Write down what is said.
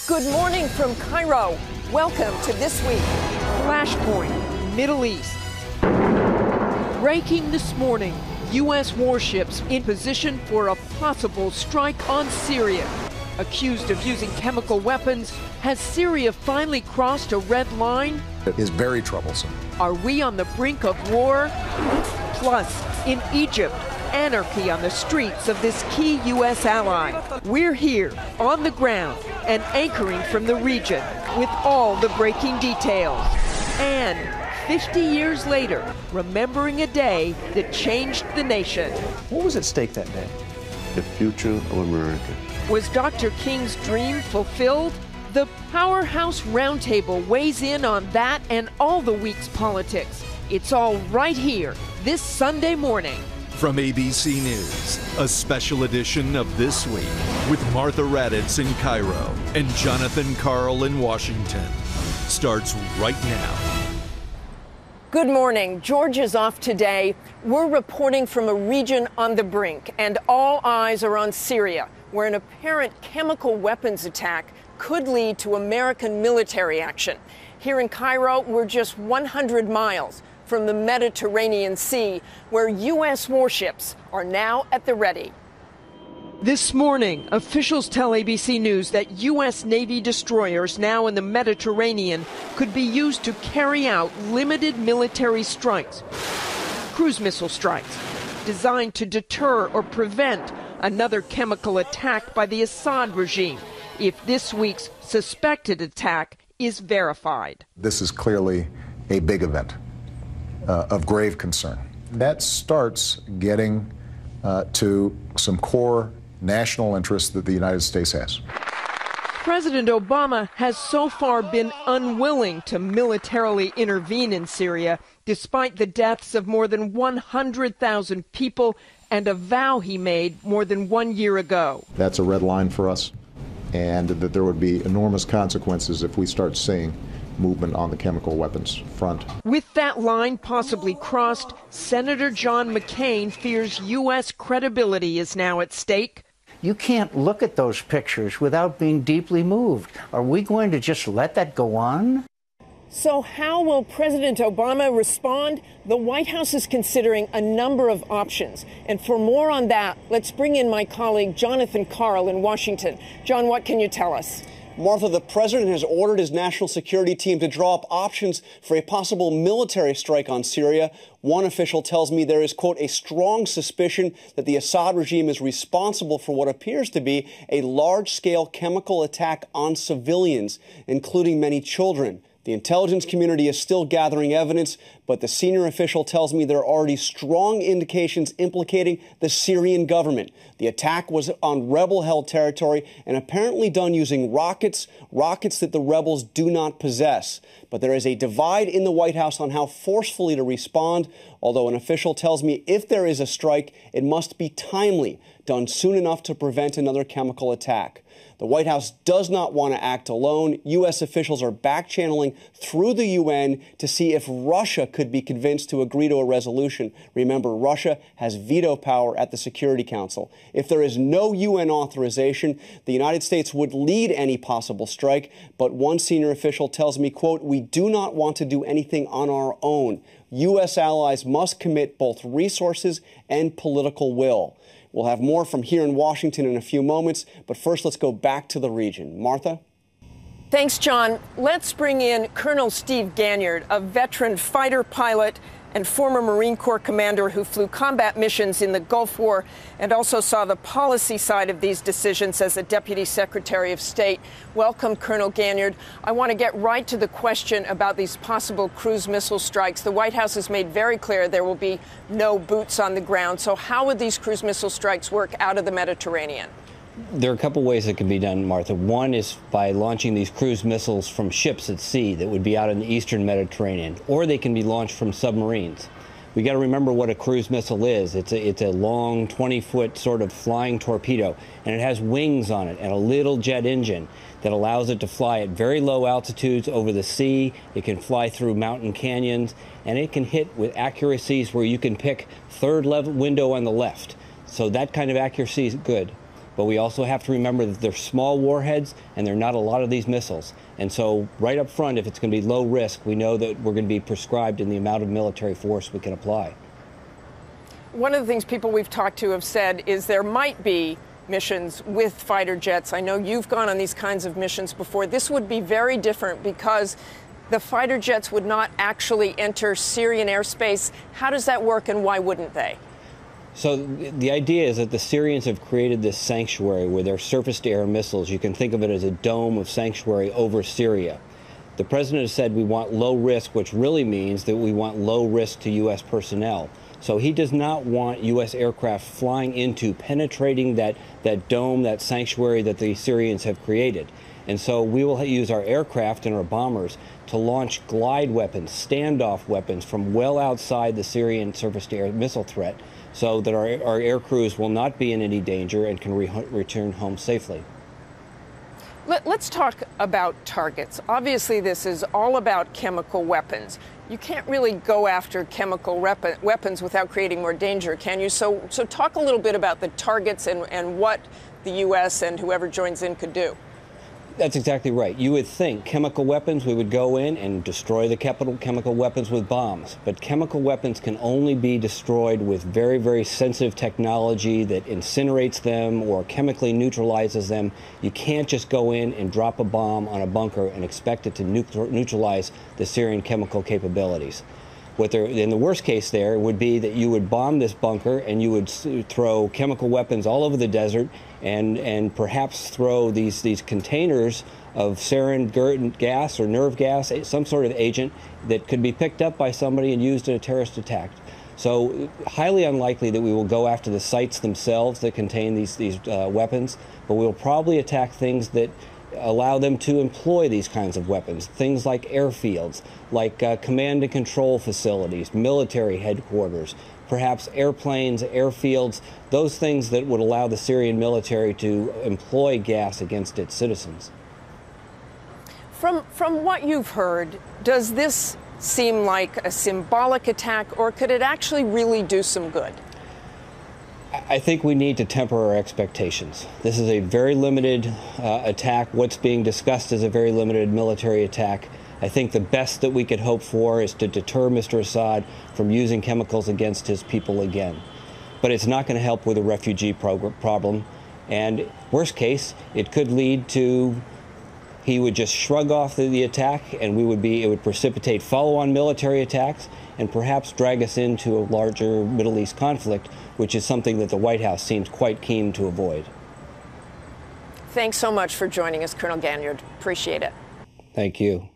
Good morning from Cairo. Welcome to This Week. Flashpoint, Middle East. Breaking this morning, U.S. warships in position for a possible strike on Syria. Accused of using chemical weapons, has Syria finally crossed a red line? It is very troublesome. Are we on the brink of war? Plus, in Egypt, anarchy on the streets of this key U.S. ally. We're here, on the ground, and anchoring from the region with all the breaking details. And 50 years later, remembering a day that changed the nation. What was at stake that day? The future of America. Was Dr. King's dream fulfilled? The Powerhouse Roundtable weighs in on that and all the week's politics. It's all right here, this Sunday morning. From ABC News, a special edition of This Week with Martha Raddatz in Cairo and Jonathan Karl in Washington starts right now. Good morning. George is off today. We're reporting from a region on the brink, and all eyes are on Syria, where an apparent chemical weapons attack could lead to American military action. Here in Cairo, we're just 100 miles from the Mediterranean Sea, where U.S. warships are now at the ready. This morning, officials tell ABC News that U.S. Navy destroyers now in the Mediterranean could be used to carry out limited military strikes, cruise missile strikes, designed to deter or prevent another chemical attack by the Assad regime if this week's suspected attack is verified. This is clearly a big event of grave concern. That starts getting to some core national interests that the United States has. President Obama has so far been unwilling to militarily intervene in Syria, despite the deaths of more than 100,000 people and a vow he made more than 1 year ago. That's a red line for us, and that there would be enormous consequences if we start seeing movement on the chemical weapons front. With that line possibly crossed, Senator John McCain fears U.S. credibility is now at stake. You can't look at those pictures without being deeply moved. Are we going to just let that go on? So how will President Obama respond? The White House is considering a number of options. And for more on that, let's bring in my colleague Jonathan Karl in Washington. John, what can you tell us? Martha, the president has ordered his national security team to draw up options for a possible military strike on Syria. One official tells me there is, quote, a strong suspicion that the Assad regime is responsible for what appears to be a large-scale chemical attack on civilians, including many children. The intelligence community is still gathering evidence, but the senior official tells me there are already strong indications implicating the Syrian government. The attack was on rebel-held territory and apparently done using rockets that the rebels do not possess. But there is a divide in the White House on how forcefully to respond, although an official tells me if there is a strike, it must be timely, done soon enough to prevent another chemical attack. The White House does not want to act alone. U.S. officials are back-channeling through the UN to see if Russia could be convinced to agree to a resolution. Remember, Russia has veto power at the Security Council. If there is no UN authorization, the United States would lead any possible strike. But one senior official tells me, quote, we do not want to do anything on our own. U.S. allies must commit both resources and political will. We'll have more from here in Washington in a few moments, but first let's go back to the region. Martha? Thanks, John. Let's bring in Colonel Steve Ganyard, a veteran fighter pilot and former Marine Corps commander who flew combat missions in the Gulf War and also saw the policy side of these decisions as a Deputy Secretary of State. Welcome, Colonel Ganyard. I want to get right to the question about these possible cruise missile strikes. The White House has made very clear there will be no boots on the ground. So how would these cruise missile strikes work out of the Mediterranean? There are a couple ways it can be done, Martha. One is by launching these cruise missiles from ships at sea that would be out in the eastern Mediterranean, or they can be launched from submarines. We got to remember what a cruise missile is. It's a long 20-foot sort of flying torpedo, and it has wings on it and a little jet engine that allows it to fly at very low altitudes over the sea. It can fly through mountain canyons, and it can hit with accuracies where you can pick third level window on the left. So that kind of accuracy is good. But we also have to remember that they're small warheads and there are not a lot of these missiles. And so right up front, if it's going to be low risk, we know that we're going to be prescribed in the amount of military force we can apply. One of the things people we've talked to have said is there might be missions with fighter jets. I know you've gone on these kinds of missions before. This would be very different because the fighter jets would not actually enter Syrian airspace. How does that work and why wouldn't they? So the idea is that the Syrians have created this sanctuary with their surface-to-air missiles. You can think of it as a dome of sanctuary over Syria. The president has said we want low risk, which really means that we want low risk to U.S. personnel. So he does not want U.S. aircraft flying into, penetrating that dome, that sanctuary that the Syrians have created. And so we will use our aircraft and our bombers to launch glide weapons, standoff weapons from well outside the Syrian surface-to-air missile threat so that our air crews will not be in any danger and can return home safely. Let's talk about targets. Obviously, this is all about chemical weapons. You can't really go after chemical weapons without creating more danger, can you? So talk a little bit about the targets and what the U.S. and whoever joins in could do. That's exactly right. You would think chemical weapons, we would go in and destroy the chemical weapons with bombs. But chemical weapons can only be destroyed with very, very sensitive technology that incinerates them or chemically neutralizes them. You can't just go in and drop a bomb on a bunker and expect it to neutralize the Syrian chemical capabilities. In the worst case there would be that you would bomb this bunker and you would throw chemical weapons all over the desert and perhaps throw these containers of sarin gas or nerve gas, some sort of agent that could be picked up by somebody and used in a terrorist attack. So highly unlikely that we will go after the sites themselves that contain these weapons, but we will probably attack things that allow them to employ these kinds of weapons, things like airfields, like command and control facilities, military headquarters, perhaps airplanes, airfields, those things that would allow the Syrian military to employ gas against its citizens. From what you've heard, does this seem like a symbolic attack, or could it actually really do some good? I think we need to temper our expectations. This is a very limited attack. What's being discussed is a very limited military attack. I think the best that we could hope for is to deter Mr. Assad from using chemicals against his people again. But it's not going to help with the refugee problem. And worst case, it could lead to he would just shrug off the attack, and it would precipitate follow-on military attacks and perhaps drag us into a larger Middle East conflict, which is something that the White House seems quite keen to avoid. Thanks so much for joining us, Colonel Ganyard. Appreciate it. Thank you.